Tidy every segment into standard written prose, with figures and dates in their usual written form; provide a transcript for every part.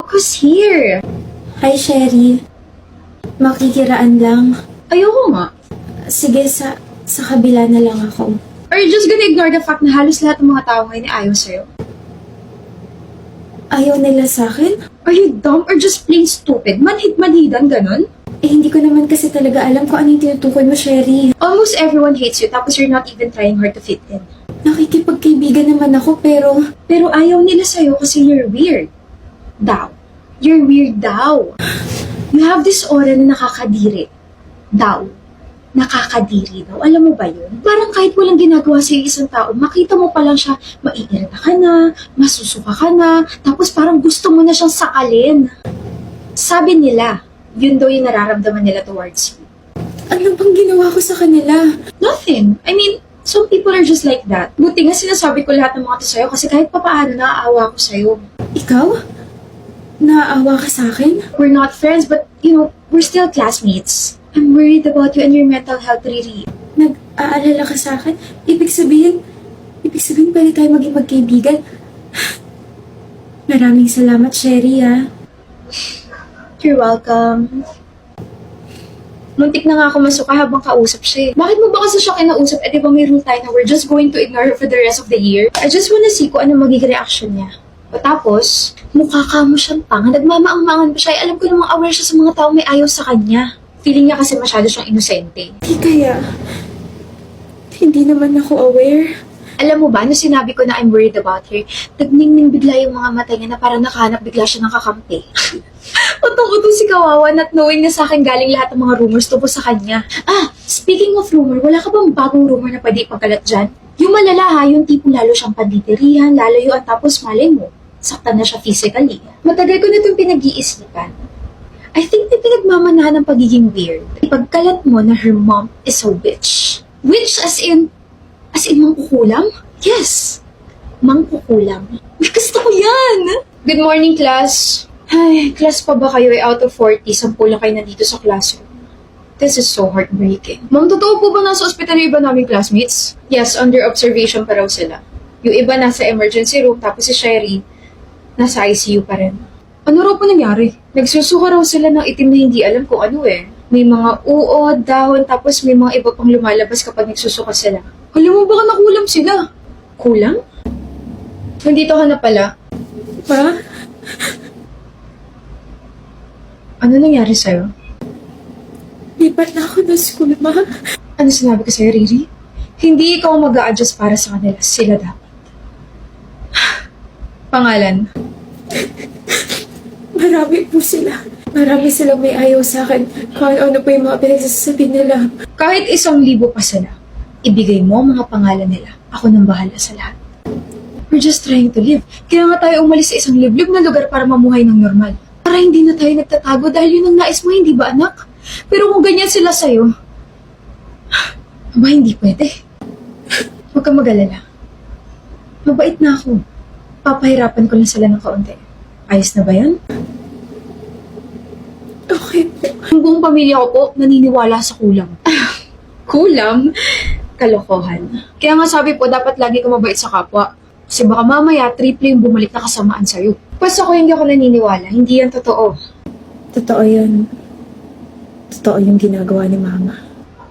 Who's here? Hi, Sherry. Makikiraan lang. Ayoko nga. Sige, sa kabila na lang ako. Are you just gonna ignore the fact na halos lahat ng mga tao ngayon ay ayaw sa'yo? Ayaw nila sa akin? Are you dumb or just plain stupid? Manhid-manhidan, ganun? Eh, hindi ko naman kasi talaga alam kung ano yung tinutukoy mo, Sherry. Almost everyone hates you tapos you're not even trying hard to fit in. Nakikipagkaibigan naman ako, pero Pero ayaw nila sa'yo kasi you're weird. Daw. You're weird daw. You have this aura na nakakadiri. Daw. Nakakadiri daw. Alam mo ba yun? Parang kahit walang ginagawa sa'yo isang tao, makita mo pa lang siya, maiirita ka na, masusuka ka na, tapos parang gusto mo na siyang sakalin. Sabi nila, yun daw yung nararamdaman nila towards you. ano bang ginawa ko sa kanila? Nothing. I mean, some people are just like that. Buti nga sinasabi ko lahat ng mga to sa'yo kasi kahit papaano naaawa ko sa'yo. Ikaw? Naaawa ka sa akin? We're not friends, but, we're still classmates. I'm worried about you and your mental health, Riri. Nag-aalala ka sa akin? Ibig sabihin pwede tayo maging magkaibigan. Maraming salamat, Sherry, ha? You're welcome. Muntik na nga ako masuka habang kausap siya eh. Bakit mo ba kasi siya kinausap? Eh, di ba may rule tayo na we're just going to ignore her for the rest of the year? I just wanna see kung ano magiging reaction niya. O tapos, mukha ka mo siyang tanga. Nagmamaang-maangan pa siya. Alam ko namang aware siya sa mga tao may ayaw sa kanya. Feeling niya kasi masyado siyang inosente. Hindi naman ako aware. Alam mo ba, nung sinabi ko na I'm worried about her, nagningning bigla yung mga mata niya na parang nakahanap bigla siya ng kakampi. Utong-utong si Kawawa, not knowing na sa akin galing lahat ng mga rumors tungkol sa kanya. Speaking of rumor, wala ka bang bagong rumor na pwede ipagkalat dyan? Yung malala ha, yung tipo lalo siyang panditirihan, lalayuan tapos malay mo, saktan na siya physically. Matagal ko na itong pinag-iisipan. I think may pinagmamanahan ng pagiging weird. Ipagkalat mo na her mom is a witch. Witch as in mangkukulam? Yes! Mangkukulam. Uy, gusto ko yan! Good morning, class. Ay, class pa ba kayo? Out of 40, 10 lang kayo nandito sa classroom. This is so heartbreaking. Ma'am, totoo po ba nasa ospital yung iba naming classmates? Yes, under observation pa raw sila. Yung iba nasa emergency room, tapos si Sherry, nasa ICU pa rin. Ano raw po nangyari? Nagsusuka raw sila ng itim na hindi alam kung ano eh. May mga uod, dahon, tapos may mga iba pang lumalabas kapag nagsusuka sila. Alam mo baka nakulam sila? Kulang? Nandito ka na pala. Pa? Ano nangyari sa'yo? Lipat na ako ng school, ma. Ano sinabi ko sa'yo, Riri? Hindi ikaw mag-a-adjust para sa kanila. Sila dapat. Pangalan? Marami po sila. Marami silang may ayaw sa akin. Kung ano pa yung mga pinagsasabi nila. Kahit 1,000 pa sila, ibigay mo ang mga pangalan nila. Ako nang bahala sa lahat. We're just trying to live. Kaya nga tayo umalis sa isang liblib na lugar para mamuhay ng normal. Para hindi na tayo nagtatago dahil yun ang nais mo, hindi ba anak? Pero kung ganyan sila sa'yo, aba hindi pwede. Huwag kang mag-alala. Mabait na ako. Papahirapan ko lang sila ng kaunti. Ayos na ba yan? Okay po. Ang buong pamilya ko po, naniniwala sa kulam. Kulam? Kalokohan. Kaya nga sabi po, dapat lagi ka mabait sa kapwa. Kasi baka mamaya, triple yung bumalik na kasamaan sa'yo. Basta ako hindi ako naniniwala. Hindi yan totoo. Totoo yun. Totoo yung ginagawa ni Mama.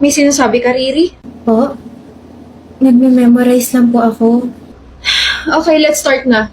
May sinasabi ka, Riri? Po? Nagme-memorize lang po ako. Okay, let's start na.